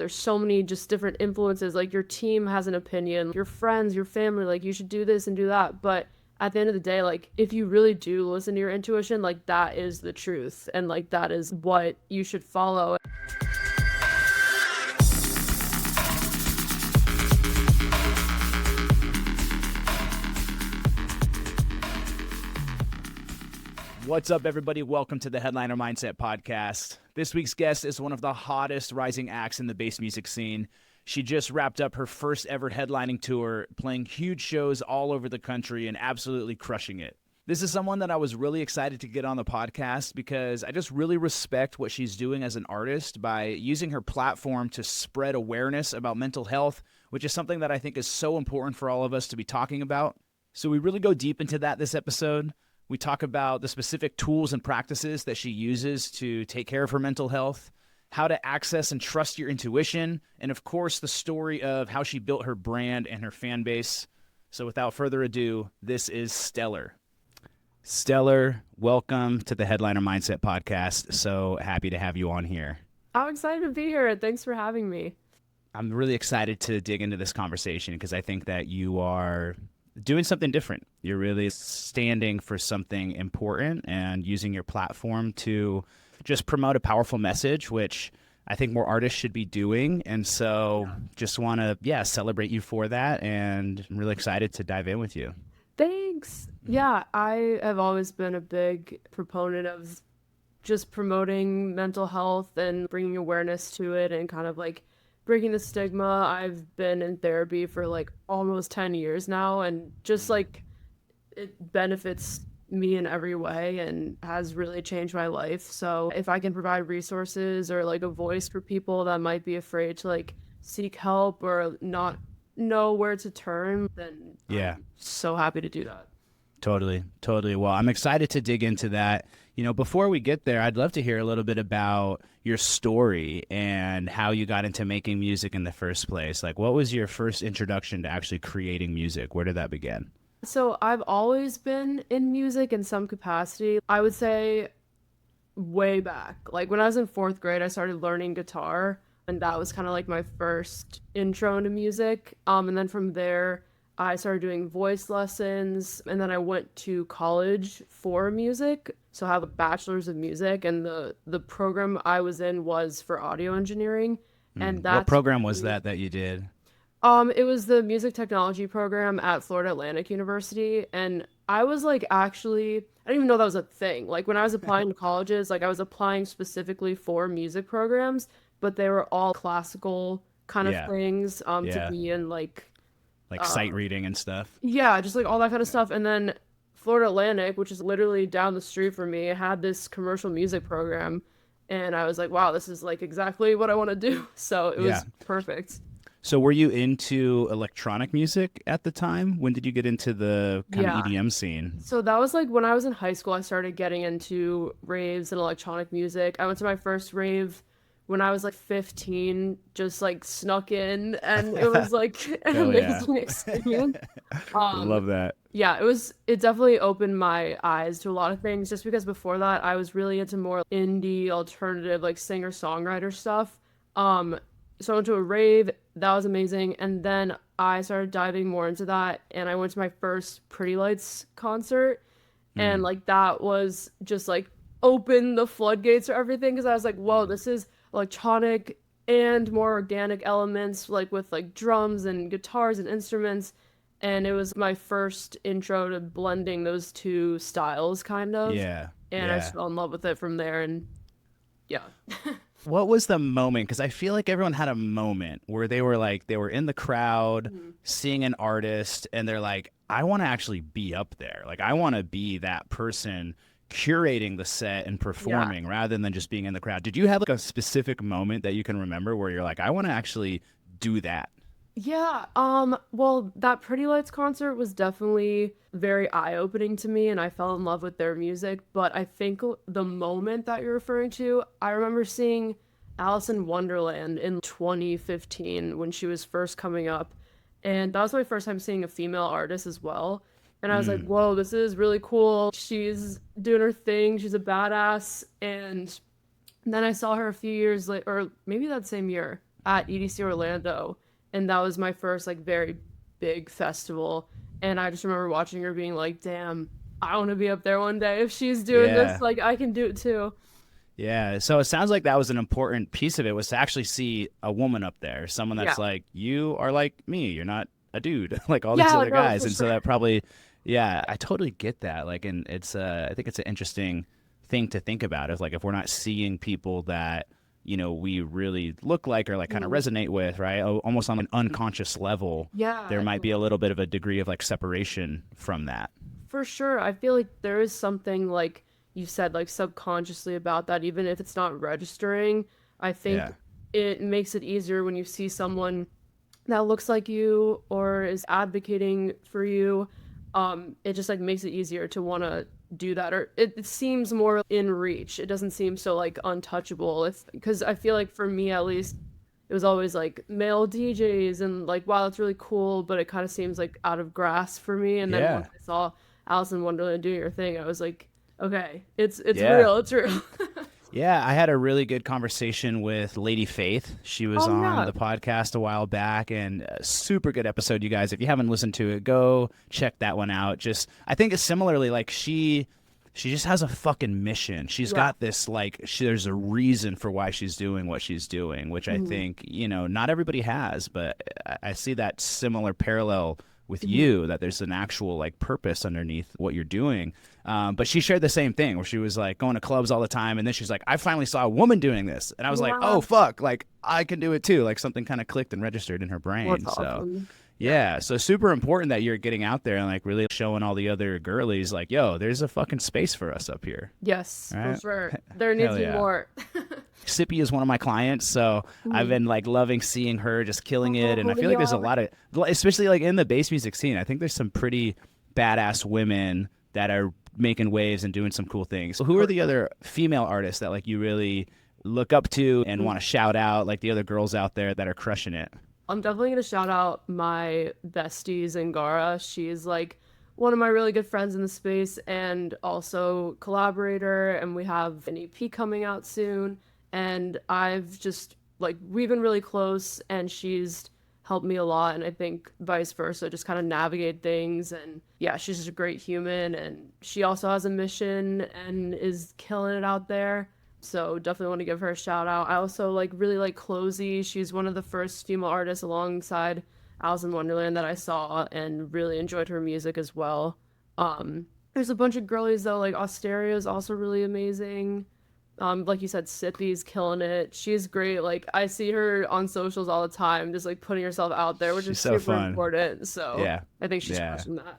There's so many just different influences. Like your team has an opinion, your friends, your family, like you should do this and do that. But at the end of the day, like if you really do listen to your intuition, like that is the truth. And like that is what you should follow. What's up, everybody? Welcome to the Headliner Mindset Podcast. This week's guest is one of the hottest rising acts in the bass music scene. She just wrapped up her first ever headlining tour, playing huge shows all over the country and absolutely crushing it. This is someone that I was really excited to get on the podcast because I just really respect what she's doing as an artist by using her platform to spread awareness about mental health, which is something that I think is so important for all of us to be talking about. So we really go deep into that this episode. We talk about the specific tools and practices that she uses to take care of her mental health, how to access and trust your intuition, and of course, the story of how she built her brand and her fan base. So without further ado, this is Stellar. Stellar, welcome to the Headliner Mindset Podcast. So happy to have you on here. I'm excited to be here. Thanks for having me. I'm really excited to dig into this conversation because I think that you are doing something different. You're really standing for something important and using your platform to just promote a powerful message, which I think more artists should be doing. And so just want to, celebrate you for that. And I'm really excited to dive in with you. Thanks. Yeah, I have always been a big proponent of just promoting mental health and bringing awareness to it and kind of like breaking the stigma. I've been in therapy for like almost 10 years now, and just like it benefits me in every way and has really changed my life. So if I can provide resources or like a voice for people that might be afraid to like seek help or not know where to turn, then I'm so happy to do that. Totally. Well, I'm excited to dig into that. You know, before we get there, I'd love to hear a little bit about your story and how you got into making music in the first place. Like, what was your first introduction to actually creating music? Where did that begin? So I've always been in music in some capacity. I would say way back. Like when I was in fourth grade, I started learning guitar, and that was kind of like my first intro into music. And then from there, I started doing voice lessons, and then I went to college for music. So I have a bachelor's of music, and the program I was in was for audio engineering. And What program was that you did? It was the music technology program at Florida Atlantic University. And I was like, actually, I didn't even know that was a thing. Like when I was applying to colleges, like I was applying specifically for music programs, but they were all classical kind of things to be in like sight reading and stuff. Yeah, just like all that kind of stuff. And then Florida Atlantic, which is literally down the street from me, had this commercial music program. And I was like, wow, this is like exactly what I want to do. So it was perfect. So were you into electronic music at the time? When did you get into the kind of EDM scene? So that was like when I was in high school, I started getting into raves and electronic music. I went to my first rave when I was like 15, just like snuck in, and it was like an amazing experience. Love that. Yeah, it definitely opened my eyes to a lot of things, just because before that I was really into more indie, alternative, like singer-songwriter stuff. So I went to a rave, that was amazing, and then I started diving more into that, and I went to my first Pretty Lights concert, and like that was just like opened the floodgates for everything, because I was like, whoa, this is electronic and more organic elements, like with like drums and guitars and instruments. And it was my first intro to blending those two styles, kind of. And I just fell in love with it from there. And what was the moment? Because I feel like everyone had a moment where they were in the crowd seeing an artist, and they're like, I want to actually be up there. Like, I want to be that person curating the set and performing rather than just being in the crowd. Did you have like a specific moment that you can remember where you're like, I want to actually do that? Yeah, well, that Pretty Lights concert was definitely very eye-opening to me, and I fell in love with their music. But I think the moment that you're referring to, I remember seeing Alice in Wonderland in 2015 when she was first coming up, and that was my first time seeing a female artist as well. And I was like, whoa, this is really cool. She's doing her thing. She's a badass. And then I saw her a few years later, or maybe that same year. at EDC Orlando, and that was my first like very big festival. And I just remember watching her being like, "Damn, I want to be up there one day. If she's doing this, Yeah. like I can do it too." Yeah. So it sounds like that was an important piece of it was to actually see a woman up there, someone Yeah. that's like, you are like me. You're not a dude like all these Yeah, other no, guys. for And so sure. that probably, yeah, I totally get that. Like, and it's, I think it's an interesting thing to think about is like if we're not seeing people that, we really look like or like kind of Mhm. resonate with, right? Almost on an unconscious level, there Yeah, might be a little bit of a degree of like separation from that. for sure. I feel like there is something like you said, like subconsciously about that, even if it's not registering. I think Yeah. it makes it easier when you see someone that looks like you or is advocating for you. It just like makes it easier to want to do that, or it seems more in reach. It doesn't seem so like untouchable. If because I feel like for me at least, it was always like male DJs and like wow, that's really cool, but it kind of seems like out of grasp for me. And then Yeah. once I saw Alice in Wonderland do your thing, I was like, okay, it's Yeah. real, it's real. Yeah, I had a really good conversation with Lady Faith. She was Oh on yeah. the podcast a while back and a super good episode, you guys. If you haven't listened to it, go check that one out. Just I think it's similarly like she just has a fucking mission. She's Yeah. got this like there's a reason for why she's doing what she's doing, which I Mhm. think, not everybody has, but I see that similar parallel with Mhm. you that there's an actual like purpose underneath what you're doing. But she shared the same thing where she was like going to clubs all the time. And then she's like, I finally saw a woman doing this. And I was like, Yeah. oh, fuck. Like, I can do it too. Like something kind of clicked and registered in her Well, brain. that's So, awesome. Yeah. yeah. So, super important that you're getting out there and like really showing all the other girlies, like, yo, there's a fucking space for us up here. Yes, All for right. sure. There needs Hell to be yeah. more. Sippy is one of my clients, so I've Mhm. been like loving seeing her just killing it, and I Oh, feel like there's a yeah. lot of, especially like in the bass music scene. I think there's some pretty badass women that are making waves and doing some cool things. So who are For the sure. other female artists that like you really look up to and want to shout out, like the other girls out there that are crushing it? I'm definitely gonna shout out my bestie Zingara. She's like one of my really good friends in the space and also collaborator, and we have an EP coming out soon. And I've just like we've been really close, and she's helped me a lot, and I think vice versa, just kind of navigate things. And yeah, she's just a great human, and she also has a mission and is killing it out there. So definitely want to give her a shout out. I also like really like Closey. She's one of the first female artists alongside Alice in Wonderland that I saw and really enjoyed her music as well. There's a bunch of girlies though, like Osteria is also really amazing. Like you said, Sippy's killing it. She's great. Like I see her on socials all the time, just like putting herself out there, which She's is so super fun. important. So Yeah. I think she's Yeah. crushing that.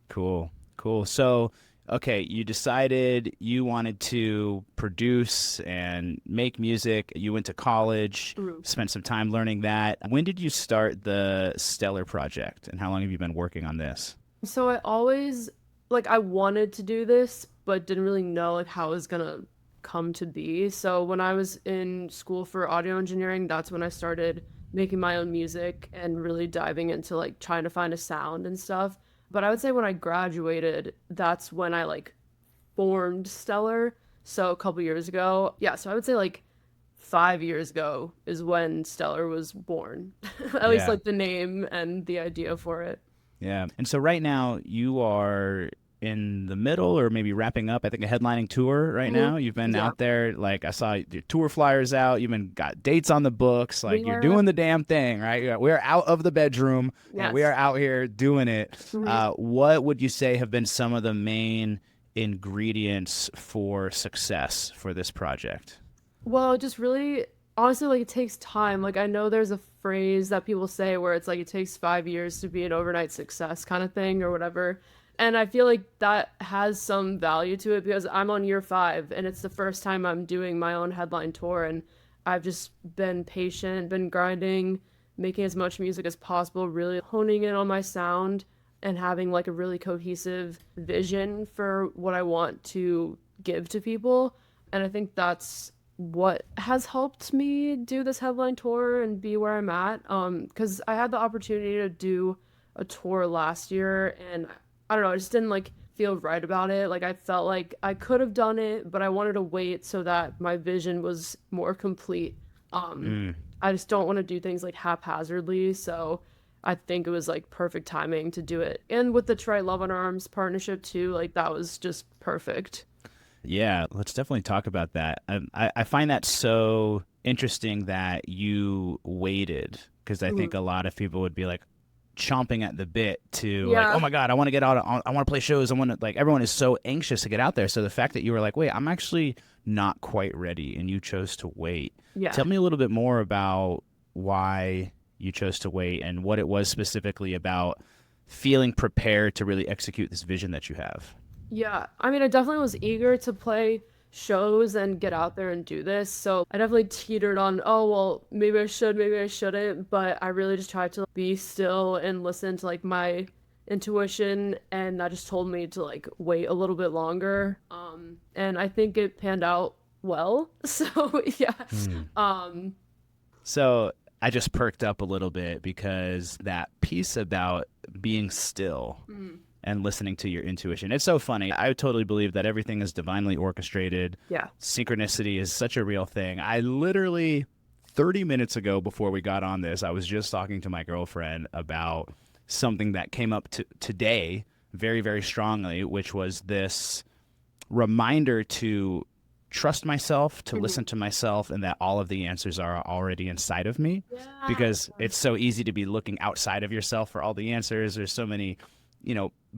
Cool. Cool. So, okay, you decided you wanted to produce and make music. You went to college, Mhm. spent some time learning that. When did you start the Stellar project and how long have you been working on this? So I always like I wanted to do this, but didn't really know like how it was gonna come to be. So when I was in school for audio engineering, that's when I started making my own music and really diving into like trying to find a sound and stuff. But I would say when I graduated, that's when I like formed Stellar. So a couple years ago. Yeah, so I would say like 5 years ago is when Stellar was born. At least Yeah. like the name and the idea for it. Yeah. And so right now you are in the middle or maybe wrapping up, I think, a headlining tour right Mhm. now. You've been Yeah. out there, like I saw your tour flyers out. You've been got dates on the books. Like you're Yeah. doing the damn thing, right? We're out of the bedroom and we are Yes. out here doing it. Mhm. What would you say have been some of the main ingredients for success for this project? Well, just really, honestly, like it takes time. Like I know there's a phrase that people say where it's like it takes 5 years to be an overnight success kind of thing or whatever. And I feel like that has some value to it because I'm on year 5 and it's the first time I'm doing my own headline tour and I've just been patient, been grinding, making as much music as possible, really honing in on my sound and having like a really cohesive vision for what I want to give to people. And I think that's what has helped me do this headline tour and be where I'm at. Because I had the opportunity to do a tour last year, and I don't know, I just didn't like feel right about it. Like I felt like I could have done it, but I wanted to wait so that my vision was more complete. Um, Mm. I just don't want to do things like haphazardly. So I think it was like perfect timing to do it. And with the Try Love on Arms partnership too, like that was just perfect. Yeah, let's definitely talk about that. I find that so interesting that you waited because I think Mhm. a lot of people would be like chomping at the bit to like, oh Yeah. my God, I want to get out. I want to play shows. I want to like everyone is so anxious to get out there. So the fact that you were like, wait, I'm actually not quite ready, and you chose to wait. Yeah. Tell me a little bit more about why you chose to wait and what it was specifically about feeling prepared to really execute this vision that you have. Yeah, I mean, I definitely was eager to play shows and get out there and do this. So I definitely teetered on, oh, well, maybe I should, maybe I shouldn't. But I really just tried to be still and listen to like my intuition. And that just told me to like wait a little bit longer. And I think it panned out well. So yeah. Hmm. Um, So I just perked up a little bit because that piece about being still mm, and listening to your intuition. It's so funny. I totally believe that everything is divinely orchestrated. yeah. Synchronicity is such a real thing. I literally 30 minutes ago before we got on this, I was just talking to my girlfriend about something that came up today very, very strongly, which was this reminder to trust myself, to Mhm. listen to myself, and that all of the answers are already inside of me Yeah. because it's so easy to be looking outside of yourself for all the answers. There's so many,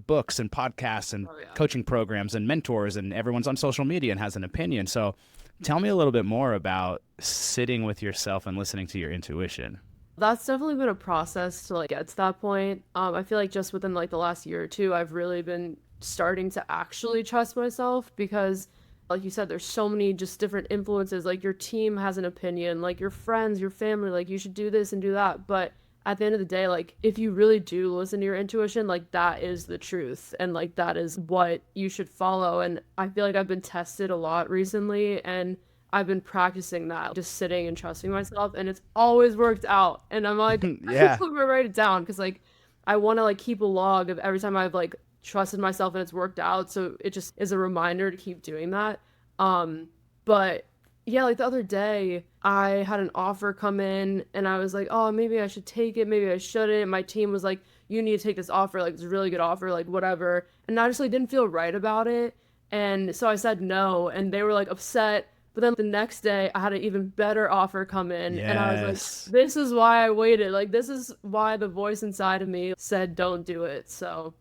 books and podcasts and Oh, yeah. coaching programs and mentors, and everyone's on social media and has an opinion. So tell me a little bit more about sitting with yourself and listening to your intuition. That's definitely been a process to like get to that point. I feel like just within like the last year or two, I've really been starting to actually trust myself because, like you said, there's so many just different influences. Like your team has an opinion, like your friends, your family, like you should do this and do that. But at the end of the day, like if you really do listen to your intuition, like that is the truth and like that is what you should follow. And I feel like I've been tested a lot recently and I've been practicing that, just sitting and trusting myself, and it's always worked out. And I'm like, I'm Yeah. gonna write it down because like I want to like keep a log of every time I've like trusted myself and it's worked out, so it just is a reminder to keep doing that. Um, but yeah, like the other day, I had an offer come in, and I was like, oh, maybe I should take it, maybe I shouldn't. My team was like, you need to take this offer, like it's a really good offer, like whatever. And I just like didn't feel right about it, and so I said no, and they were like upset. But then the next day, I had an even better offer come in, and I was like, Yes. this is why I waited. Like, this is why the voice inside of me said, don't do it. So,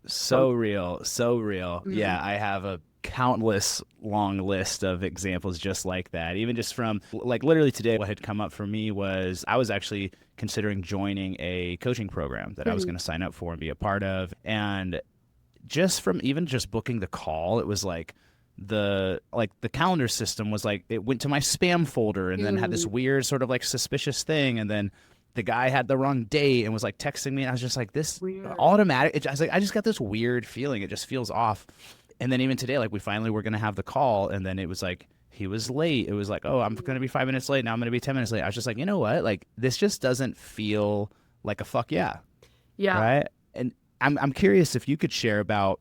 so, So real, so real. mm, Yeah, I have a countless long list of examples just like that. Even just from like literally today, what had come up for me was I was actually considering joining a coaching program that I was mhm, going to sign up for and be a part of. And just from even just booking the call, it was like the calendar system was like it went to my spam folder and then had this mm, weird sort of like suspicious thing, and then the guy had the wrong date and was like texting me, and I was just like this weird. automatic. I was like, I just got this weird feeling. It just feels off. And then even today, like we finally were gonna have the call, and then it was like he was late. It was like, oh, I'm gonna be 5 minutes late. Now I'm gonna be 10 minutes late. I was just like, you know what? Like this just doesn't feel like a fuck yeah, Yeah. right? And I'm curious if you could share about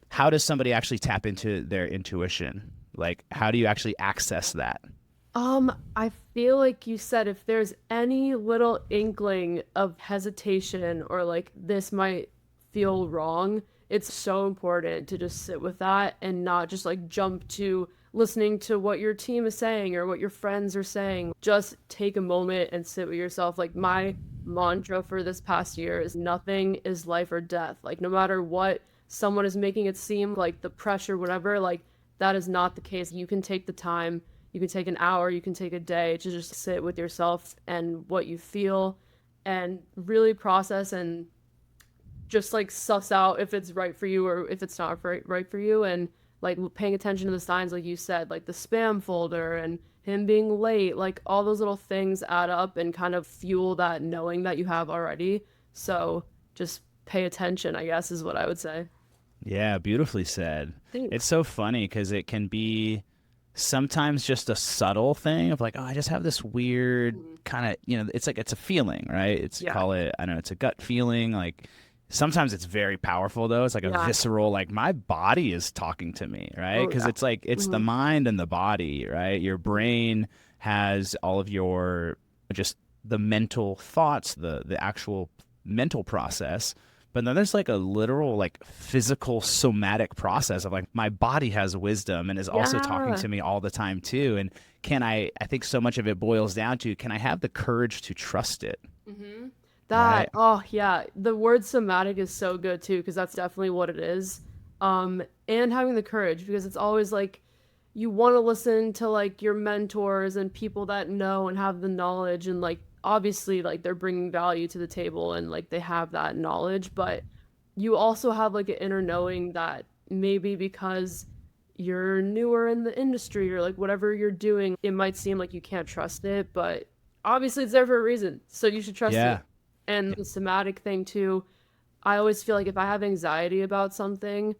how does somebody actually tap into their intuition? Like how do you actually access that? I feel like you said if there's any little inkling of hesitation or like this might feel wrong, it's so important to just sit with that and not just like jump to listening to what your team is saying or what your friends are saying. Just take a moment and sit with yourself. Like my mantra for this past year is nothing is life or death. Like no matter what someone is making it seem like the pressure, whatever, like that is not the case. You can take the time, you can take an hour, you can take a day to just sit with yourself and what you feel and really process and just like suss out if it's right for you or if it's not right for you and like paying attention to the signs like you said, like the spam folder and him being late, like all those little things add up and kind of fuel that knowing that you have already. So just pay attention, I guess is what I would say. Yeah, beautifully said. It's Thanks. so funny because it can be sometimes just a subtle thing of like, oh, I just have this weird Mhm. kind of, it's like it's a feeling, right? It's Yeah. call it, I don't know, it's a gut feeling. Like sometimes it's very powerful though. It's like a Yeah. visceral, like my body is talking to me, right? Oh Because yeah. it's like it's the Hmm. mind and the body, right? Your brain has all of your just the mental thoughts, the actual mental process. But then there's like a literal, like physical somatic process of like my body has wisdom and is also talking Yeah. to me all the time too. And I think so much of it boils down to, can I have the courage to trust it? hmm Right. oh yeah, the word somatic is so good too, because that's definitely what it is. And having the courage, because it's always like you want to listen to like your mentors and people that know and have the knowledge, and like obviously like they're bringing value to the table and like they have that knowledge, but you also have like an inner knowing that maybe because you're newer in the industry or like whatever you're doing, it might seem like you can't trust it, but obviously it's there for a reason. So you should trust it. Yeah. And the somatic thing too, I always feel like if I have anxiety about something,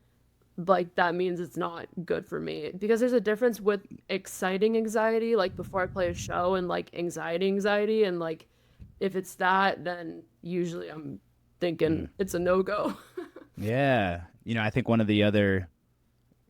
like that means it's not good for me. Because there's a difference with exciting anxiety, like before I play a show, and like anxiety. And like if it's that, then usually I'm thinking Mm. it's a no-go. Yeah. I think one of the other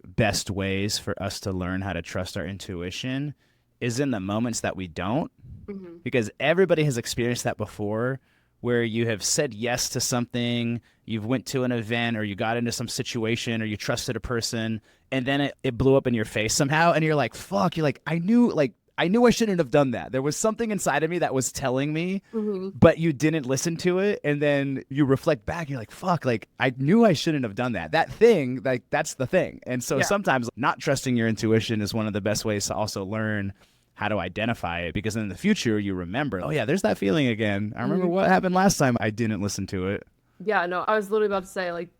best ways for us to learn how to trust our intuition is in the moments that we don't, hmm because everybody has experienced that before, where you have said yes to something, you've went to an event, or you got into some situation, or you trusted a person, and then it blew up in your face somehow, and you're like, fuck, you're like, I knew I shouldn't have done that. There was something inside of me that was telling me, hmm but you didn't listen to it. And then you reflect back, you're like, fuck, like I knew I shouldn't have done that. That thing, like that's the thing. And so Yeah. sometimes not trusting your intuition is one of the best ways to also learn how to identify it, because in the future you remember, oh yeah, there's that feeling again. I remember hmm what happened last time I didn't listen to it. Yeah, no, I was literally about to say, like,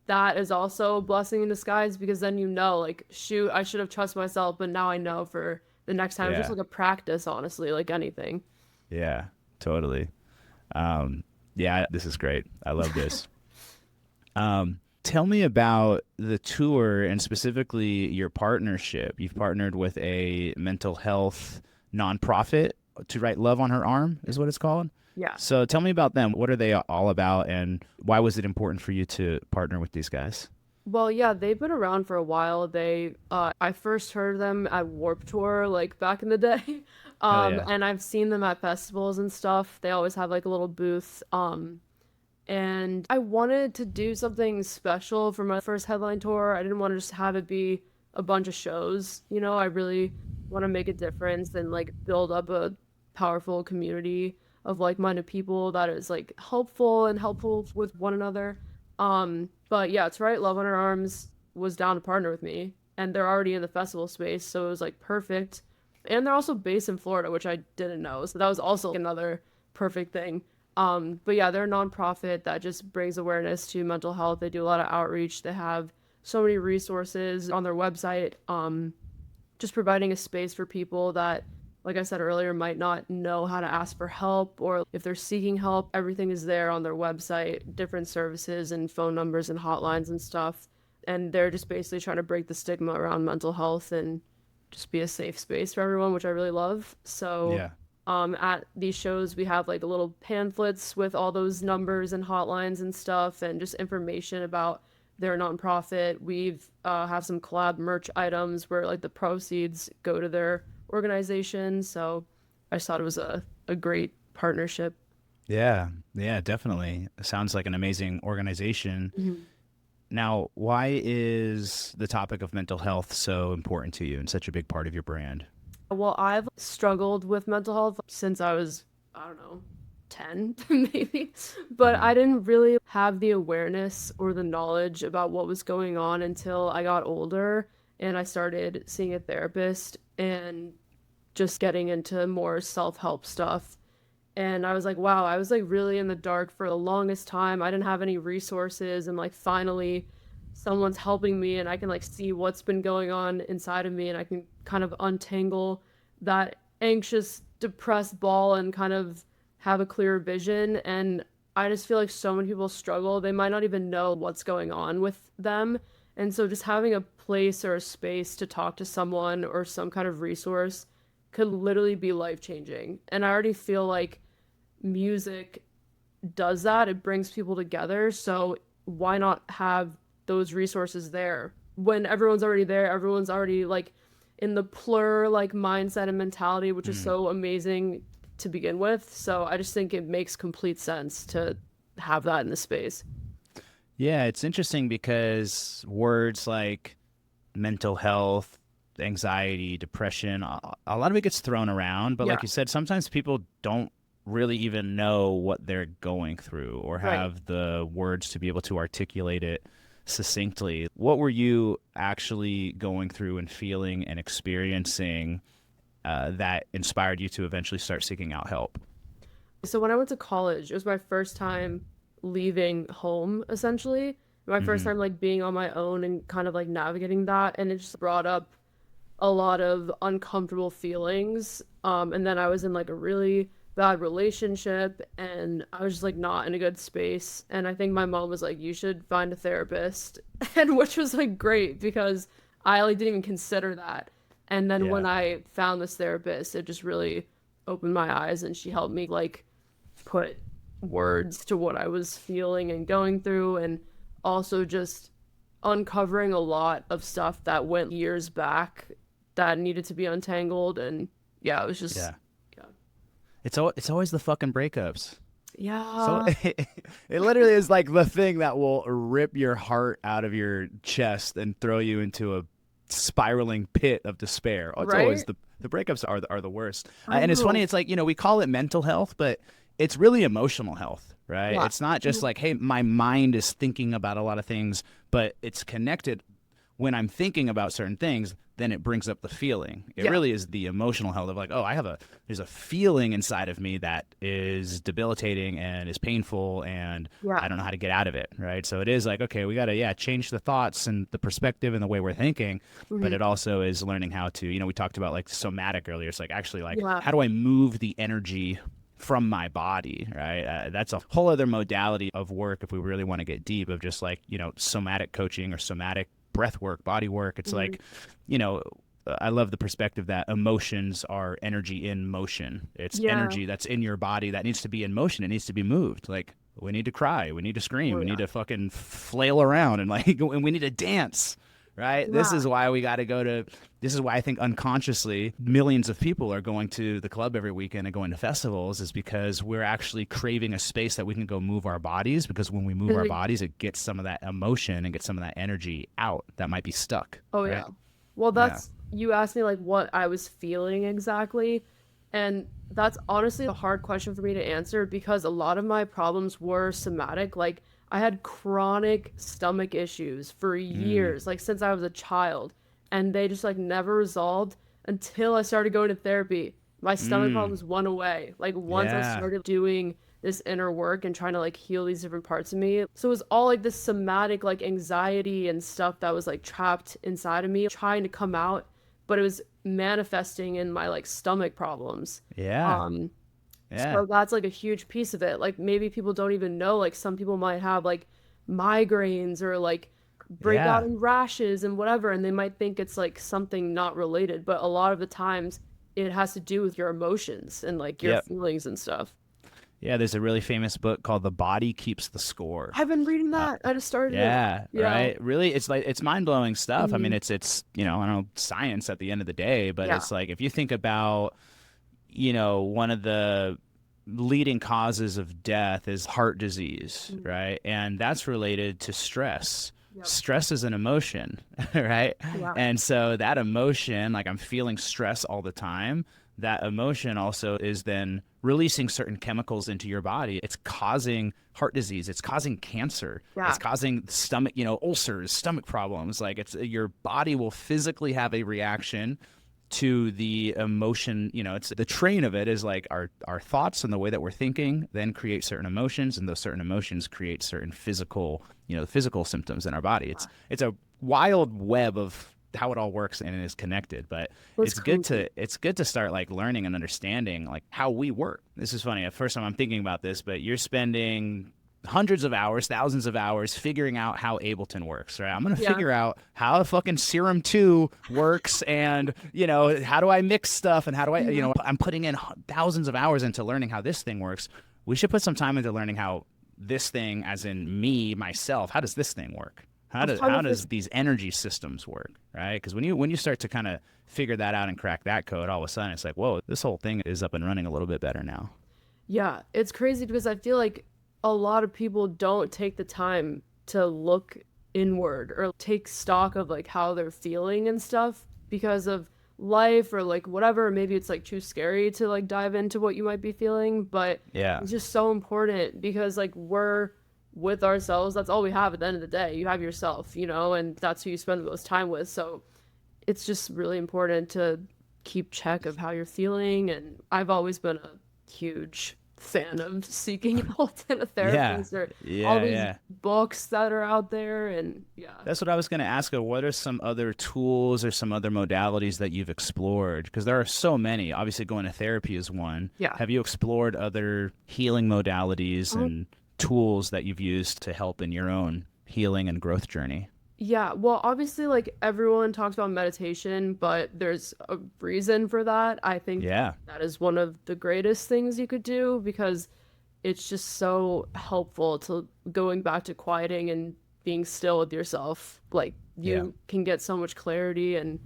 that is also a blessing in disguise, because then you know, like, shoot, I should have trusted myself, but now I know for the next time. It's just Yeah. like a practice, honestly, like anything. Yeah, totally. Yeah, this is great. I love this. Tell me about the tour and specifically your partnership. You've partnered with a mental health nonprofit to write Love on Her Arm, is what it's called. Yeah. So tell me about them. What are they all about, and why was it important for you to partner with these guys? Well, yeah, they've been around for a while. I first heard them at Warped Tour, like back in the day. Hell yeah. And I've seen them at festivals and stuff. They always have like a little booth. And I wanted to do something special for my first headline tour. I didn't want to just have it be a bunch of shows. I really want to make a difference and like build up a powerful community of like-minded people that is like helpful with one another. But yeah, it's right. Love on Her Arms was down to partner with me, and they're already in the festival space, so it was like perfect. And they're also based in Florida, which I didn't know, so that was also another perfect thing. But yeah, they're a nonprofit that just brings awareness to mental health. They do a lot of outreach. They have so many resources on their website, just providing a space for people that, like I said earlier, might not know how to ask for help, or if they're seeking help, everything is there on their website, different services and phone numbers and hotlines and stuff. And they're just basically trying to break the stigma around mental health and just be a safe space for everyone, which I really love. So, Yeah. at these shows, we have like little pamphlets with all those numbers and hotlines and stuff, and just information about their nonprofit. We've have some collab merch items where like the proceeds go to their organization. So I just thought it was a great partnership. Yeah. Yeah, definitely. Sounds like an amazing organization. Mhm. Now, why is the topic of mental health so important to you and such a big part of your brand? Well, I've struggled with mental health since I was, I don't know, 10 maybe, but Hmm. I didn't really have the awareness or the knowledge about what was going on until I got older and I started seeing a therapist and just getting into more self-help stuff. And I was like, wow, I was like really in the dark for the longest time. I didn't have any resources, and like finally someone's helping me and I can like see what's been going on inside of me, and I can kind of untangle that anxious, depressed ball and kind of have a clearer vision. And I just feel like so many people struggle. They might not even know what's going on with them. And so just having a place or a space to talk to someone or some kind of resource could literally be life-changing. And I already feel like music does that. It brings people together. So why not have those resources there? When everyone's already there, everyone's already like in the plur like mindset and mentality, which is Mm. so amazing to begin with. So I just think it makes complete sense to have that in the space. Yeah, it's interesting because words like mental health, anxiety, depression, a lot of it gets thrown around. But Yeah, like you said, sometimes people don't really even know what they're going through or right. have the words to be able to articulate it succinctly. What were you actually going through and feeling and experiencing that inspired you to eventually start seeking out help? So when I went to college, it was my first time leaving home, essentially. My first Hmm. time like being on my own and kind of like navigating that, and it just brought up a lot of uncomfortable feelings. And then I was in like a really bad relationship and I was just like not in a good space. And I think my mom was like, you should find a therapist. And which was like great because I like didn't even consider that. And then when Yeah. I found this therapist, it just really opened my eyes and she helped me like put words to what I was feeling and going through, and also just uncovering a lot of stuff that went years back that needed to be untangled. And yeah, it was just, Yeah. yeah. It's always the fucking breakups. So Yeah, it literally is like the thing that will rip your heart out of your chest and throw you into a spiraling pit of despair. Oh, it's always right? the breakups are the worst. I And it's funny. know. It's like, we call it mental health, but it's really emotional health, right? Yeah. It's not just like, hey, my mind is thinking about a lot of things, but it's connected when I'm thinking about certain things, then it brings up the feeling. It Yeah. really is the emotional health of like, oh, there's a feeling inside of me that is debilitating and is painful and Yeah. I don't know how to get out of it, right? So it is like, okay, we got to, change the thoughts and the perspective and the way we're thinking, but Hmm. it also is learning how to, we talked about like somatic earlier. It's like actually like, Yeah. how do I move the energy from my body, right? That's a whole other modality of work if we really want to get deep of just like, somatic coaching or somatic breath work, body work. It's Hmm. like, you know, I love the perspective that emotions are energy in motion. It's Yeah. energy that's in your body that needs to be in motion. It needs to be moved. Like we need to cry, we need to scream, Oh, we need yeah. to fucking flail around and like, and we need to dance. Right. This Yeah. is why we got to go to. This is why I think unconsciously millions of people are going to the club every weekend and going to festivals is because we're actually craving a space that we can go move our bodies. Because when we move our bodies, it gets some of that emotion and gets some of that energy out that might be stuck. Oh, yeah. Right. Well, Yeah. you asked me like what I was feeling exactly. And that's honestly a hard question for me to answer because a lot of my problems were somatic. Like, I had chronic stomach issues for Mm, years, like since I was a child, and they just like never resolved until I started going to therapy. My stomach mm, problems went away. Like, once I yeah. started doing this inner work and trying to like heal these different parts of me. So it was all like this somatic like anxiety and stuff that was like trapped inside of me trying to come out, but it was manifesting in my like stomach problems. Yeah. Um, Yeah. so that's like a huge piece of it. Like maybe people don't even know, like some people might have like migraines or like breakout Yeah. in rashes and whatever, and they might think it's like something not related, but a lot of the times it has to do with your emotions and like your Yep. feelings and stuff. Yeah. There's a really famous book called The Body Keeps the Score. I've been reading Uh, that. I just started it. Yeah, Yeah. right. Really, it's like it's mind blowing stuff. I mean, Mhm. it's I don't know science at the end of the day, but Yeah. it's like if you think about one of the leading causes of death is heart disease, Mhm. right? And that's related to stress. Yep. Stress is an emotion, right? Yeah. And so that emotion, like I'm feeling stress all the time, that emotion also is then releasing certain chemicals into your body. It's causing heart disease, it's causing cancer, Yeah. it's causing stomach, ulcers, stomach problems. Like it's your body will physically have a reaction to the emotion. It's the train of it is like our thoughts and the way that we're thinking then create certain emotions, and those certain emotions create certain physical symptoms in our body. It's a wild web of how it all works and is connected, but That's crazy. it's good to start like learning and understanding like how we work. This is funny, at first time I'm thinking about this, but you're spending hundreds of hours, thousands of hours figuring out how Ableton works, right? I'm going to Yeah. figure out how a fucking Serum 2 works and, how do I mix stuff and how do I, Yeah. I'm putting in thousands of hours into learning how this thing works. We should put some time into learning how this thing, as in me, myself, how does this thing work? How I was does trying how to does these energy systems work, right? Because when you start to kind of figure that out and crack that code, all of a sudden it's like, whoa, this whole thing is up and running a little bit better now. Yeah, it's crazy because I feel like a lot of people don't take the time to look inward or take stock of like how they're feeling and stuff because of life or like whatever. Maybe it's like too scary to like dive into what you might be feeling, but Yeah. it's just so important because like we're with ourselves. That's all we have at the end of the day. You have yourself, and that's who you spend the most time with. So it's just really important to keep check of how you're feeling. And I've always been a huge fan of seeking out in a Yeah. therapist or all Yeah, these yeah. books that are out there. And yeah. That's what I was going to ask her. What are some other tools or some other modalities that you've explored? Because there are so many. Obviously, going to therapy is one. Yeah. Have you explored other healing modalities Um, and tools that you've used to help in your own healing and growth journey? yeah. Well, obviously, like everyone talks about meditation, but there's a reason for that. I think Yeah. that is one of the greatest things you could do because it's just so helpful to going back to quieting and being still with yourself. Like Yeah. you can get so much clarity and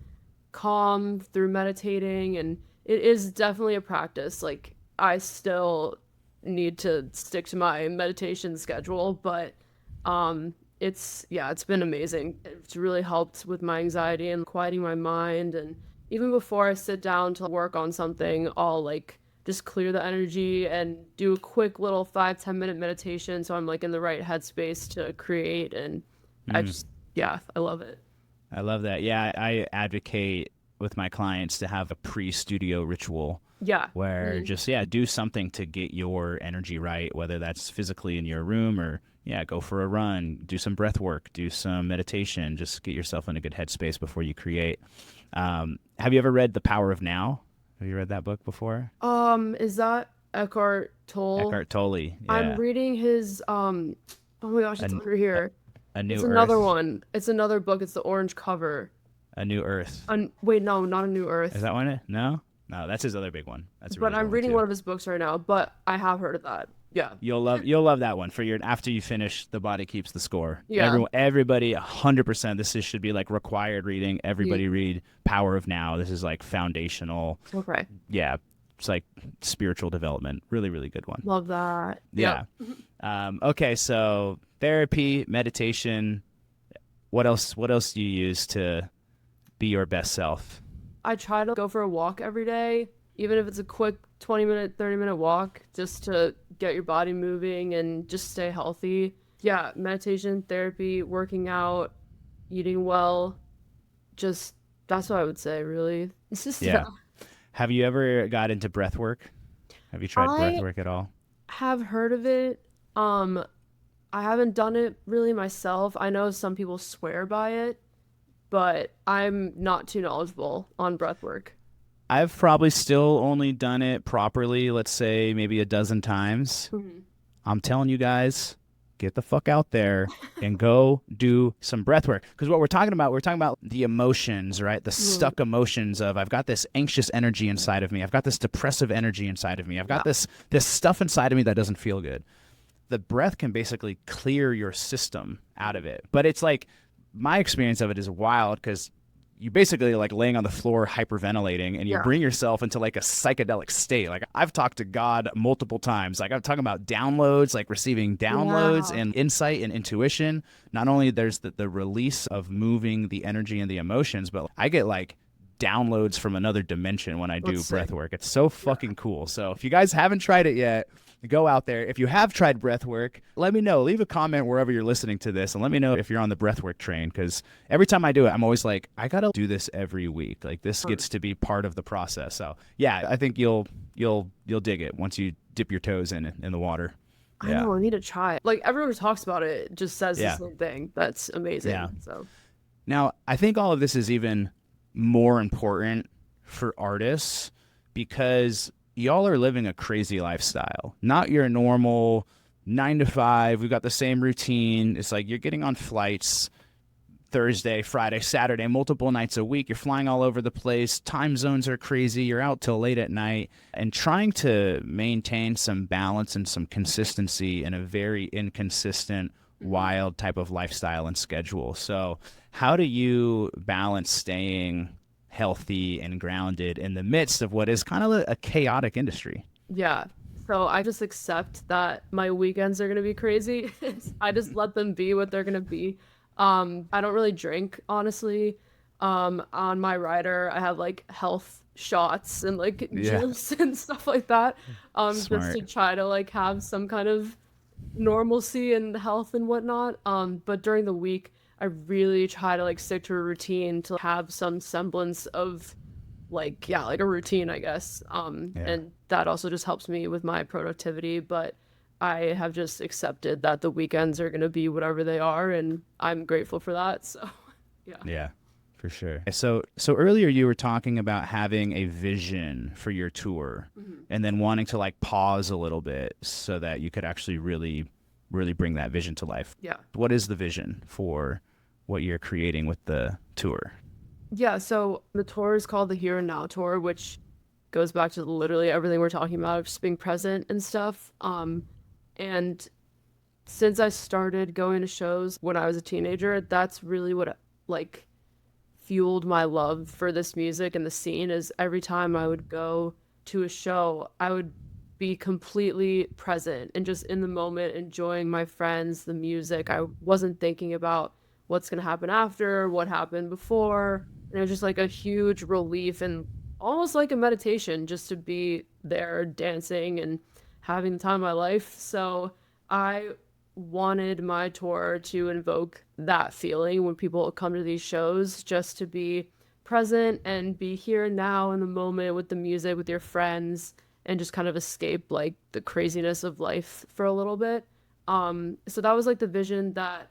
calm through meditating, and it is definitely a practice. Like I still need to stick to my meditation schedule, but it's been amazing. It's really helped with my anxiety and quieting my mind. And even before I sit down to work on something, I'll like just clear the energy and do a quick little 5-10 minute meditation so I'm like in the right headspace to create. And I Mm, just, yeah, I love it. I love that. Yeah, I advocate with my clients to have a pre-studio ritual Yeah. where Mhm. just yeah do something to get your energy right, whether that's physically in your room or yeah go for a run, do some breath work, do some meditation, just get yourself in a good headspace before you create. Have you ever read The Power of Now? Have you read that book before? Is that Eckhart Tolle? Eckhart Tolle. I'm Yeah. reading his oh my gosh, a, it's under a, here. a It's New another Earth. one. It's another book. It's the orange cover. A New Earth. Wait, no, not A New Is Earth. that one? No, no, that's his other big one. That's a But really good I'm one reading too. one of his books right now, but I have heard of that. Yeah. You'll love that one for your after you finish The Body Keeps the Score. Yeah. Everybody 100%. Should be like required reading. Yeah. Everybody read Power of Now. This is like foundational. Okay. Yeah, it's like spiritual development. Really, really good one. Love that. Yep. Yeah. Okay, so therapy, meditation. What else? What else do you use to be your best self? I try to go for a walk every day, even if it's a quick 20-minute, 30-minute walk, just to get your body moving and just stay healthy. Yeah, meditation, therapy, working out, eating well, just that's what I would say, really. It's just, yeah. Yeah. Have you ever got into breath work? Have you tried breath I work at all? have heard of it. Um, I haven't done it really myself. I know some people swear by it, but I'm not too knowledgeable on breath work. I've probably still only done it properly, let's say maybe a dozen times. Mhm. I'm telling you guys, get the fuck out there and go do some breath work. Because what we're talking about the emotions, right? The Mhm. stuck emotions of I've got this anxious energy inside of me. I've got this depressive energy inside of me. I've got Yeah. this stuff inside of me that doesn't feel good. The breath can basically clear your system out of it. But it's like my experience of it is wild because you basically like laying on the floor hyperventilating and you Yeah. bring yourself into like a psychedelic state. Like I've talked to God multiple times. Like I'm talking about downloads, like receiving downloads Yeah. and insight and intuition. Not only there's the release of moving the energy and the emotions, but I get like downloads from another dimension when I do Let's breath see. work. It's so fucking cool. So if you guys haven't tried it yet, go out there. If you have tried breath work, let me know. Leave a comment wherever you're listening to this and let me know if you're on the breath work train because every time I do it, I'm always like, I got to do this every week. Like this gets to be part of the process. So, yeah, I think you'll dig it once you dip your toes in the water. I Yeah. know, I need to try it. Like everyone who talks about it just says the Yeah. same thing. That's amazing. Yeah. So Now, I think all of this is even more important for artists because y'all are living a crazy lifestyle. Not your normal 9 to 5. We've got the same routine. It's like you're getting on flights Thursday, Friday, Saturday, multiple nights a week. You're flying all over the place. Time zones are crazy. You're out till late at night and trying to maintain some balance and some consistency in a very inconsistent wild type of lifestyle and schedule. So how do you balance staying healthy and grounded in the midst of what is kind of a chaotic industry? Yeah. So I just accept that my weekends are gonna be crazy. I just let them be what they're gonna be. I don't really drink, honestly. On my rider, I have like health shots and like Yeah, juice and stuff like that. Just to smart. try to like have some kind of normalcy and health and whatnot. But during the week, I really try to like stick to a routine to have some semblance of like yeah, like a routine, I guess. Yeah. And that also just helps me with my productivity, but I have just accepted that the weekends are going to be whatever they are and I'm grateful for that. So, yeah. Yeah, for sure. So earlier you were talking about having a vision for your tour Mhm. and then wanting to like pause a little bit so that you could actually really bring that vision to life. Yeah. What is the vision for what you're creating with the tour? Yeah, so the tour is called the Here and Now tour, which goes back to literally everything we're talking about, just being present and stuff. And since I started going to shows when I was a teenager, that's really what like fueled my love for this music and the scene is every time I would go to a show, I would be completely present and just in the moment, enjoying my friends, the music. I wasn't thinking about what's going to happen after, what happened before. And it was just like a huge relief and almost like a meditation just to be there dancing and having the time of my life. So I wanted my tour to invoke that feeling when people come to these shows, just to be present and be here now in the moment with the music, with your friends, and just kind of escape like the craziness of life for a little bit. So that was like the vision that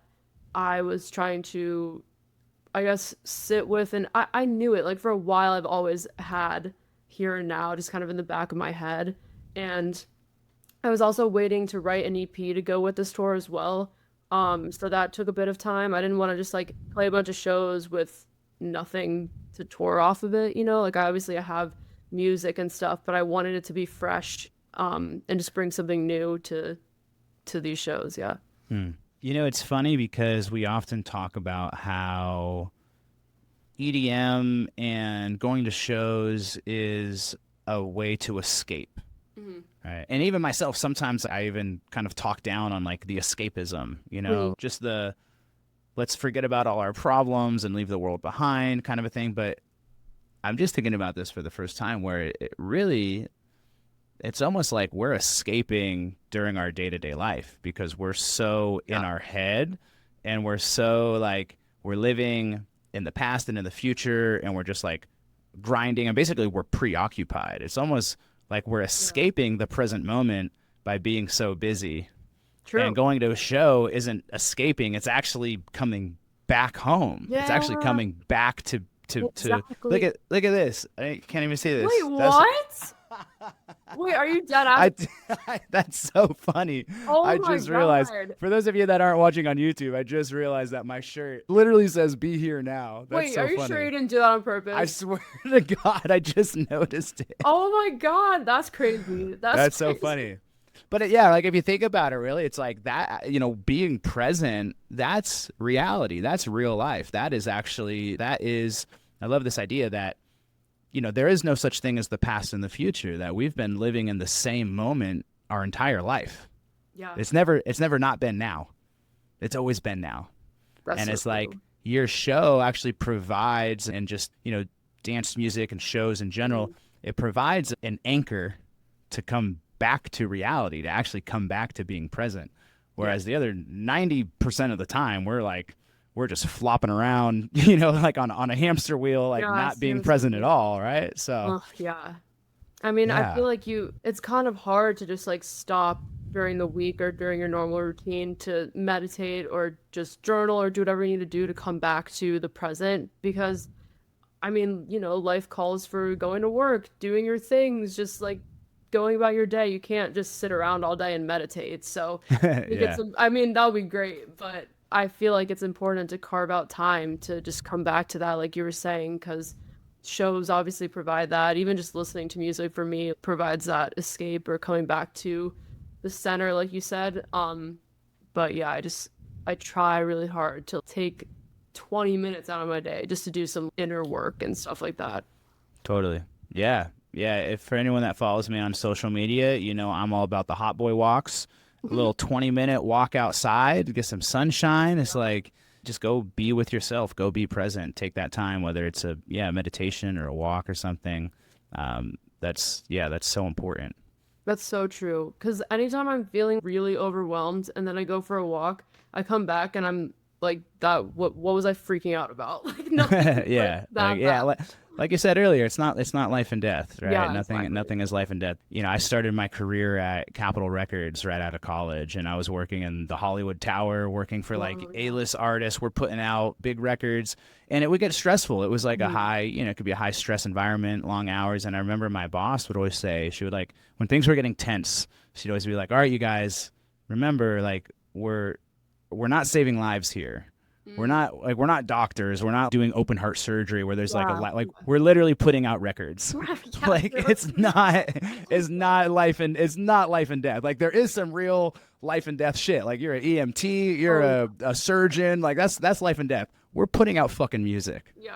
I was trying to, I guess, sit with. And I knew it. Like for a while, I've always had here and now just kind of in the back of my head. And I was also waiting to write an EP to go with this tour as well. So that took a bit of time. I didn't want to just like play a bunch of shows with nothing to tour off of it, you know? Like I have music and stuff, but I wanted it to be fresh, and just bring something new to these shows, yeah. Hmm. You know, it's funny because we often talk about how EDM and going to shows is a way to escape. Mhm. Right. And even myself, sometimes I even kind of talk down on like the escapism, Mhm. just the let's forget about all our problems and leave the world behind kind of a thing. But I'm just thinking about this for the first time where it really, it's almost like we're escaping during our day to day life because we're so in Yeah. our head and we're so like, we're living in the past and in the future and we're just like grinding and basically we're preoccupied. It's almost like we're Yeah. escaping the present moment by being so busy. And True. going to a show isn't escaping, it's actually coming back home. It's actually Yeah, coming back to exactly. look at this. I can't even see Wait, this. That's what? Wait, are you dead ass? I, that's so funny. Oh I my just realized, God. for those of you that aren't watching on YouTube, I just realized that my shirt literally says "Be here now." That's Wait, so are you sure funny. you didn't do that on I purpose? swear to God, I just noticed it. Oh my God, that's crazy. That's That's so crazy. funny. But yeah, like if you think about it, really, it's like that, being present, that's reality. That's real life. That is, I love this idea that, there is no such thing as the past and the future, that we've been living in the same moment our entire life. Yeah, It's never not been now. It's always been now. that's And so it's like true. your show actually provides, and just, dance music and shows in general, Mhm. it provides an anchor to come back to reality, to actually come back to being present. Yeah. Whereas the other 90% of the time, we're just flopping around, like on a hamster wheel, like Yeah, not being seriously. present at all, right? So, Oh, yeah. I mean, I yeah. feel like it's kind of hard to just like stop during the week or during your normal routine to meditate or just journal or do whatever you need to do to come back to the present because I mean, life calls for going to work, doing your things, just like going about your day. You can't just sit around all day and meditate. So I think Yeah. I mean, that would be great, but I feel like it's important to carve out time to just come back to that, like you were saying, because shows obviously provide that. Even just listening to music for me provides that escape or coming back to the center, like you said. But yeah, I try really hard to take 20 minutes out of my day just to do some inner work and stuff like that. Totally. Yeah. Yeah. If for anyone that follows me on social media, I'm all about the hot boy walks, a little 20-minute walk outside, get some sunshine. It's like, just go be with yourself, go be present, take that time, whether it's a meditation or a walk or something. That's so important. That's so true. Because anytime I'm feeling really overwhelmed and then I go for a walk, I come back and I'm like, that, what was I freaking out about? Like, nothing like Yeah, that bad. like you said earlier, it's not life and death, right? Yeah, Nothing is life and death. I started my career at Capitol Records right out of college, and I was working in the Hollywood Tower, working for like Oh, yeah. A-list artists. We're putting out big records, and it would get stressful. It was like a Mhm. high, it could be a high stress environment, long hours. And I remember my boss would always say, she would like when things were getting tense, she'd always be like, "All right, you guys, remember, like we're not saving lives here. Mm. We're not doctors. We're not doing open heart surgery where there's like a Yeah. like we're literally putting out records. Yeah, Like it's not life and death. Like there is some real life and death shit. Like you're an EMT, you're oh, a surgeon. Like that's life and death. We're putting out fucking music. yeah.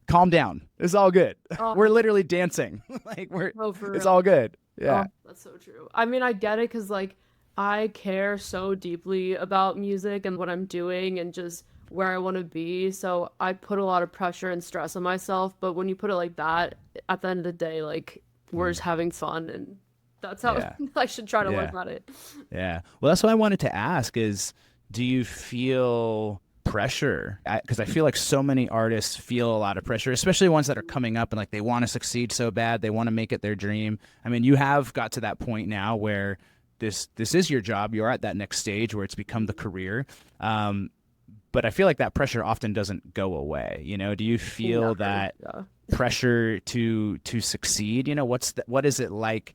Calm down. It's all good. Oh, We're literally dancing. Like oh, for it's real. all good. Oh, Yeah. that's so true. I mean, I get it because, like, I care so deeply about music and what I'm doing and just where I want to be. So I put a lot of pressure and stress on myself. But when you put it like that, at the end of the day, like, we're just having fun. And that's how Yeah. I should try to Yeah. look at it. Yeah. Well, that's what I wanted to ask is, do you feel pressure? Because I feel like so many artists feel a lot of pressure, especially ones that are coming up and like they want to succeed so bad, they want to make it their dream. I mean, you have got to that point now where this is your job. You're at that next stage where it's become the career. But I feel like that pressure often doesn't go away. Do you feel Never. that Yeah. pressure to succeed? What is it like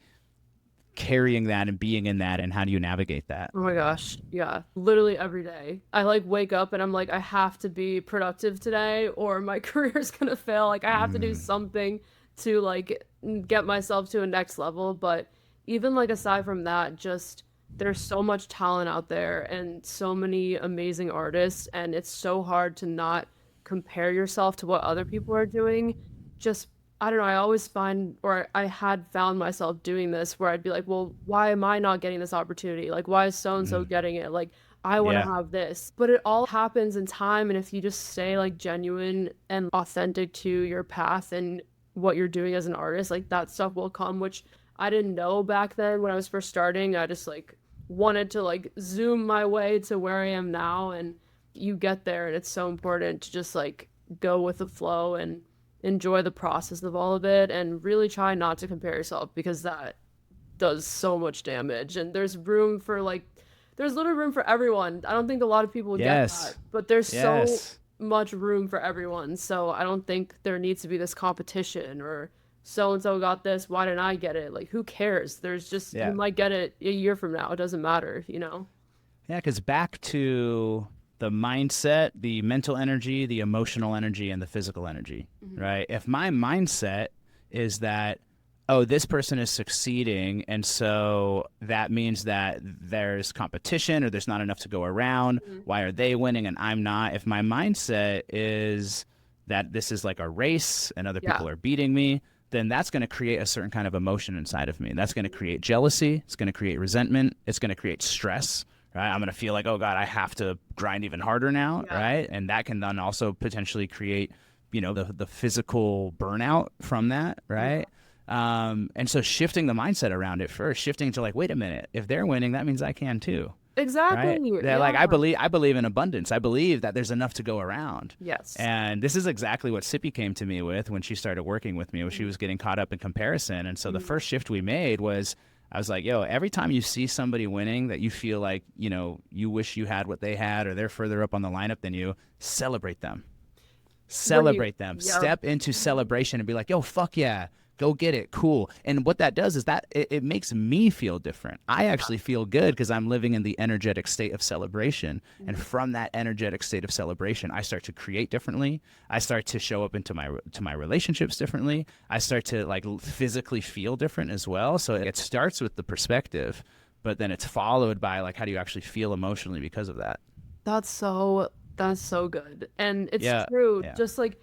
carrying that and being in that, and how do you navigate that? Oh my gosh. Yeah. Literally every day. I like wake up and I'm like, I have to be productive today or my career's gonna fail. Like I have to do Mm, something to like get myself to a next level. But even like aside from that, just there's so much talent out there and so many amazing artists, and it's so hard to not compare yourself to what other people are doing. Just I don't know, I always find, or I had found myself doing this where I'd be like, well, why am I not getting this opportunity? Like, why is so and so mm, getting it? Like, I want to yeah. have this. But it all happens in time. And if you just stay like genuine and authentic to your path and what you're doing as an artist, like that stuff will come, which I didn't know back then when I was first starting. I just like wanted to like zoom my way to where I am now. And you get there. And it's so important to just like go with the flow and enjoy the process of all of it and really try not to compare yourself because that does so much damage and there's little room for everyone. I don't think a lot of people get that, Yes. but there's so Yes. much room for everyone. So I don't think there needs to be this competition or so and so got this, why didn't I get it? Like who cares? There's just you Yeah. might get it a year from now. It doesn't matter. Yeah, because back to the mindset, the mental energy, the emotional energy, and the physical energy, Hmm. right? If my mindset is that, oh, this person is succeeding, and so that means that there's competition or there's not enough to go around. Hmm. Why are they winning and I'm not? If my mindset is that this is like a race and other Yeah. people are beating me, then that's going to create a certain kind of emotion inside of me. That's going to create jealousy. It's going to create resentment. It's going to create stress, right? I'm going to feel like, oh God, I have to grind even harder now, Yeah. right? And that can then also potentially create, the physical burnout from that, Yeah. right? And so shifting the mindset around it first, shifting to like, wait a minute, if they're winning, that means I can too, right? Exactly. They're like, Yeah. I believe in abundance. I believe that there's enough to go around. Yes. And this is exactly what Sippy came to me with when she started working with me, when she Mhm. was getting caught up in comparison. And so the Mhm. first shift we made was, I was like, yo, every time you see somebody winning that you feel like, you wish you had what they had or they're further up on the lineup than you, celebrate them. When you Celebrate them. yeah. Step into celebration and be like, yo, fuck yeah. Go get it. Cool. And what that does is that it makes me feel different. I actually feel good because I'm living in the energetic state of celebration. And Mhm. from that energetic state of celebration, I start to create differently. I start to show up into my relationships differently. I start to like physically feel different as well. So it starts with the perspective, but then it's followed by like how do you actually feel emotionally because of that? That's so good. And it's Yeah. true. Yeah. Just like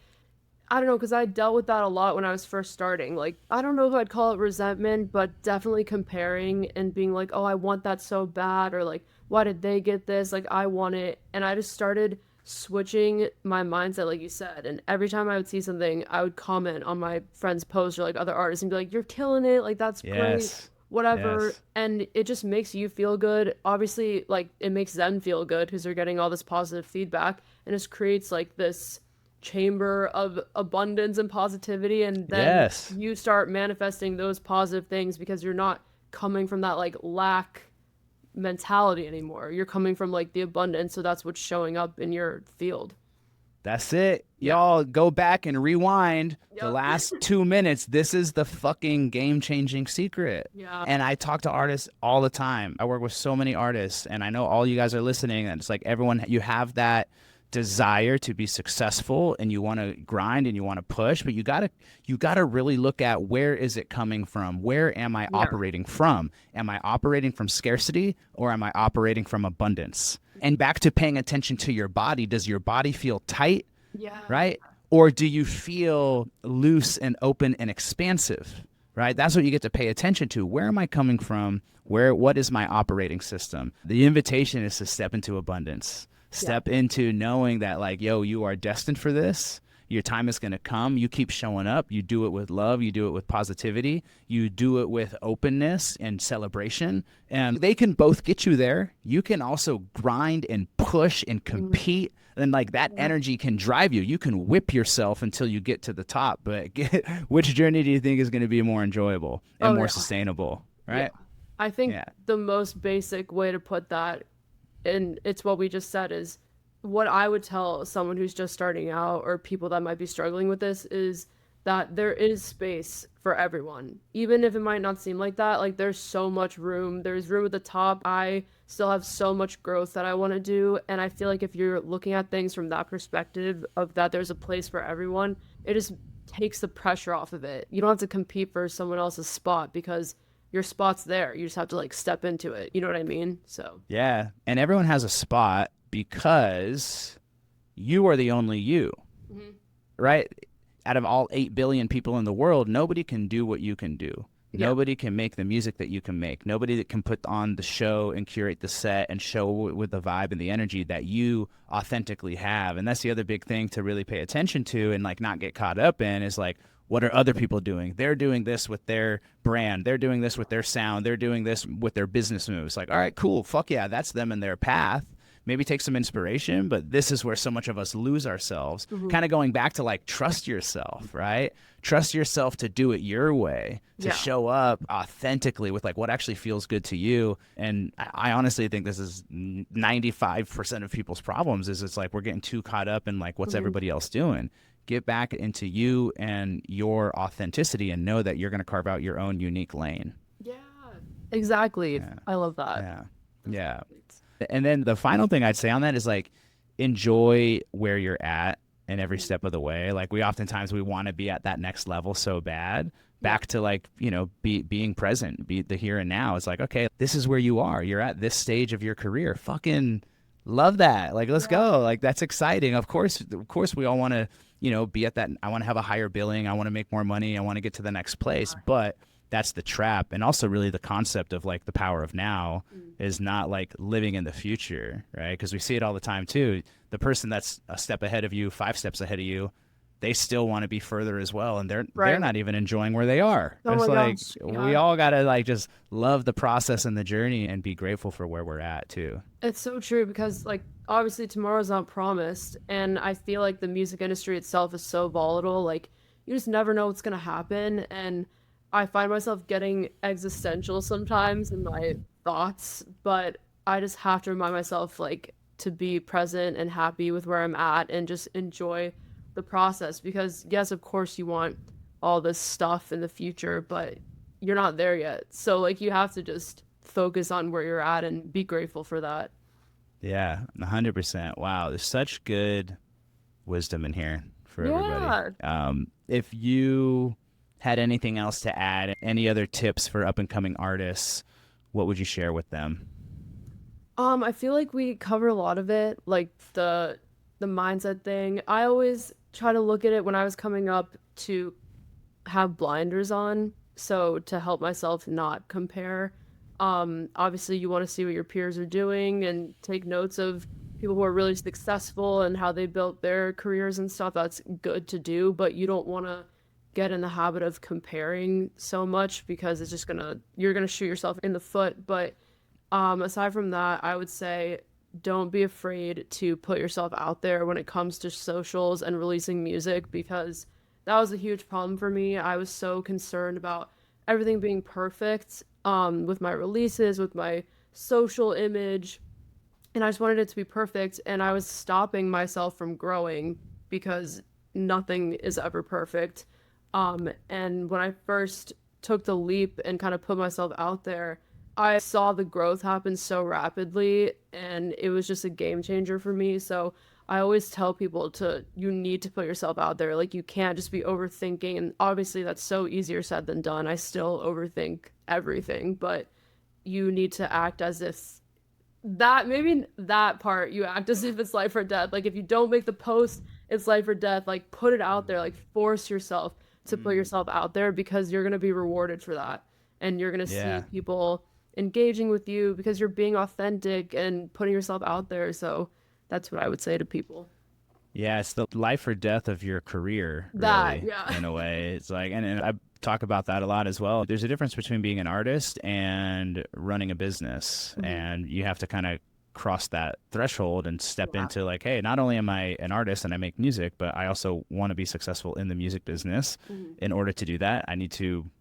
I don't know, because I dealt with that a lot when I was first starting. Like, I don't know if I'd call it resentment, but definitely comparing and being like, oh, I want that so bad, or like, why did they get this? Like, I want it. And I just started switching my mindset, like you said. And every time I would see something, I would comment on my friend's post or like other artists and be like, you're killing it. Like, that's great. Yes. Whatever. Yes. And it just makes you feel good. Obviously, like, it makes them feel good because they're getting all this positive feedback. And it just creates like this chamber of abundance and positivity, and then Yes. you start manifesting those positive things because you're not coming from that like lack mentality anymore. You're coming from like the abundance, so that's what's showing up in your field. That's it. Yeah. Y'all go back and rewind the Yep. last 2 minutes. This is the fucking game changing secret. Yeah. And I talk to artists all the time. I work with so many artists, and I know all you guys are listening. And it's like everyone, you have that desire to be successful and you want to grind and you want to push, but you gotta really look at where is it coming from? Where am I Yeah. operating from? Am I operating from scarcity or am I operating from abundance? And back to paying attention to your body. Does your body feel tight, Yeah. right? Or do you feel loose and open and expansive, right? That's what you get to pay attention to. Where am I coming from? What is my operating system? The invitation is to step into abundance. Yeah. Step into knowing that, like, yo, you are destined for this. Your time is going to come. You keep showing up. You do it with love. You do it with positivity. You do it with openness and celebration. And they can both get you there. You can also grind and push and compete. And like that energy can drive you. You can whip yourself until you get to the top. But which journey do you think is going to be more enjoyable and Oh more yeah. sustainable? Yeah. Right? I think Yeah. the most basic way to put that, and it's what we just said, is what I would tell someone who's just starting out or people that might be struggling with this is that there is space for everyone. Even if it might not seem like that, like there's so much room. There's room at the top. I still have so much growth that I want to do. And I feel like if you're looking at things from that perspective of that there's a place for everyone, it just takes the pressure off of it. You don't have to compete for someone else's spot because your spot's there. You just have to like step into it. You know what I mean? So, Yeah. And everyone has a spot because you are the only you, mhm. right? Out of all 8 billion people in the world, nobody can do what you can do. Yeah. Nobody can make the music that you can make. Nobody that can put on the show and curate the set and show with the vibe and the energy that you authentically have. And that's the other big thing to really pay attention to and like not get caught up in is like, what are other people doing? They're doing this with their brand. They're doing this with their sound. They're doing this with their business moves. Like, all right, cool. Fuck yeah. That's them and their path. Maybe take some inspiration, but this is where so much of us lose ourselves. Mhm. Kind of going back to like trust yourself, right? Trust yourself to do it your way, to Yeah. show up authentically with like what actually feels good to you. And I honestly think this is 95% of people's problems is it's like we're getting too caught up in like what's Mhm. everybody else doing. Get back into you and your authenticity and know that you're going to carve out your own unique lane. Yeah. Exactly. Yeah. I love that. Yeah. That's Yeah. perfect. And then the final thing I'd say on that is like enjoy where you're at in every Mhm. step of the way. Like we oftentimes we want to be at that next level so bad. Yeah. Back to like, being present, be the here and now. It's like, okay, this is where you are. You're at this stage of your career. Fucking love that. Like let's Yeah. go. Like that's exciting. Of course we all want to, be at that. I want to have a higher billing. I want to make more money. I want to get to the next place. But that's the trap. And also really the concept of like the power of now Mm. is not like living in the future, right? Because we see it all the time too. The person that's a step ahead of you, 5 steps ahead of you, they still want to be further as well, and they're Right. not even enjoying where they are. Oh It's my like gosh. we Yeah. all gotta like just love the process and the journey and be grateful for where we're at too. It's so true because like obviously tomorrow's not promised, and I feel like the music industry itself is so volatile. Like you just never know what's gonna happen, and I find myself getting existential sometimes in my thoughts, but I just have to remind myself like to be present and happy with where I'm at and just enjoy the process because yes, of course you want all this stuff in the future, but you're not there yet. So like you have to just focus on where you're at and be grateful for that. Yeah, 100%. Wow, there's such good wisdom in here for everybody. Yeah. If you had anything else to add, any other tips for up and coming artists, what would you share with them? I feel like we cover a lot of it, like the mindset thing. I always try to look at it when I was coming up to have blinders on, so to help myself not compare. Obviously you want to see what your peers are doing and take notes of people who are really successful and how they built their careers and stuff. That's good to do, but you don't want to get in the habit of comparing so much because it's just gonna you're gonna shoot yourself in the foot. But aside from that, I would say don't be afraid to put yourself out there when it comes to socials and releasing music because that was a huge problem for me. I was so concerned about everything being perfect, with my releases, with my social image, and I just wanted it to be perfect, and I was stopping myself from growing because nothing is ever perfect. And when I first took the leap and kind of put myself out there, I saw the growth happen so rapidly, and it was just a game changer for me. So I always tell people to, you need to put yourself out there. Like, you can't just be overthinking. And obviously, that's so easier said than done. I still overthink everything, but you need to act as if that maybe that part you act as if it's life or death. Like if you don't make the post, it's life or death. Like put it out there. Like force yourself to put Mm, yourself out there because you're gonna be rewarded for that, and you're gonna see yeah. people engaging with you because you're being authentic and putting yourself out there. So that's what I would say to people. Yeah, it's the life or death of your career, That, really, yeah. in a way. It's like, and I talk about that a lot as well. There's a difference between being an artist and running a business, Mhm. and you have to kind of cross that threshold and step Yeah. into like, hey, not only am I an artist and I make music, but I also want to be successful in the music business. Mhm. In order to do that,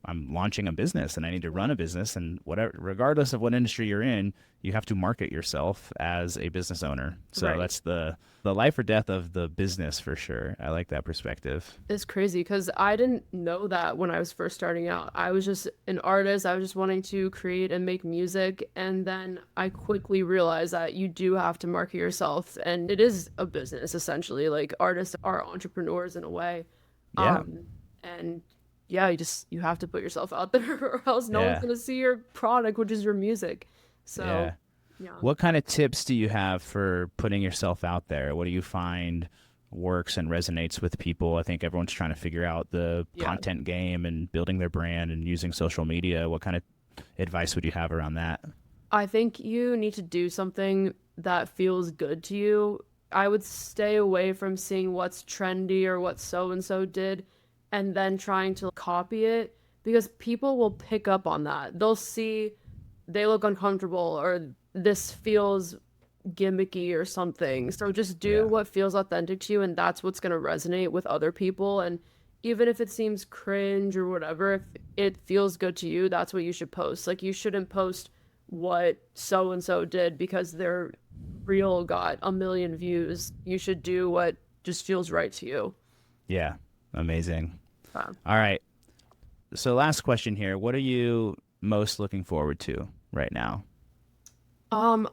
I'm launching a business and I need to Yeah. run a business, and whatever, regardless of what industry you're in, you have to market yourself as a business owner. So Right. that's the life or death of the business for sure. I like that perspective. It's crazy because I didn't know that when I was first starting out. I was just an artist. I was just wanting to create and make music. And then I quickly realized that you do have to market yourself. And it is a business, essentially. Like artists are entrepreneurs in a way. Yeah. Um, and yeah, you have to put yourself out there or else no one's Yeah. gonna see your product, which is your music. So Yeah. yeah. What kind of tips do you have for putting yourself out there? What do you find works and resonates with people? I think everyone's trying to figure out the Yeah. content game and building their brand and using social media. What kind of advice would you have around that? I think you need to do something that feels good to you. I would stay away from seeing what's trendy or what so and so did and then trying to copy it because people will pick up on that. They'll see they look uncomfortable or this feels gimmicky or something. So just do Yeah. what feels authentic to you, and that's what's going to resonate with other people. And even if it seems cringe or whatever, if it feels good to you, that's what you should post. Like, you shouldn't post what so and so did because their reel got a million views. You should do what just feels right to you. Yeah. Amazing. Uh, All right. So last question here. What are you most looking forward to right now? Um,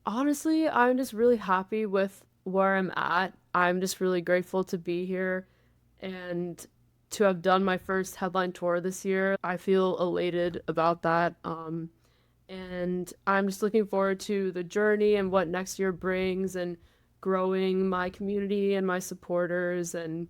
Honestly, I'm just really happy with where I'm at. I'm just really grateful to be here and to have done my first headline tour this year. I feel elated about that. And I'm just looking forward to the journey and what next year brings and growing my community and my supporters. And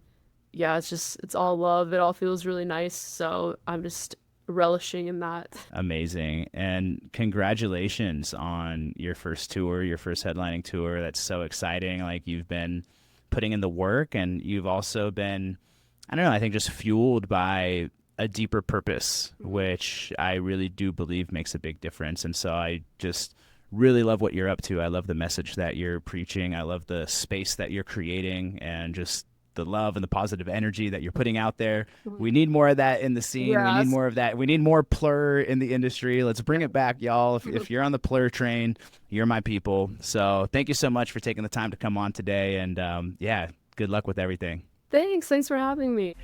yeah, it's all love. It all feels really nice. So I'm just relishing in that. Amazing. And congratulations on your first tour, your first headlining tour. That's so exciting. Like you've been putting in the work and you've also been, I don't know, I think just fueled by a deeper purpose, Mhm. which I really do believe makes a big difference. And so I just really love what you're up to. I love the message that you're preaching. I love the space that you're creating and just the love and the positive energy that you're putting out there. We Mhm. need more of that in the scene. We need Yes. more of that. We need more plur in the industry. Let's bring it back, y'all. If you're on the plur train, you're my people. So thank you so much for taking the time to come on today. And yeah, good luck with everything. Thanks. Thanks for having me.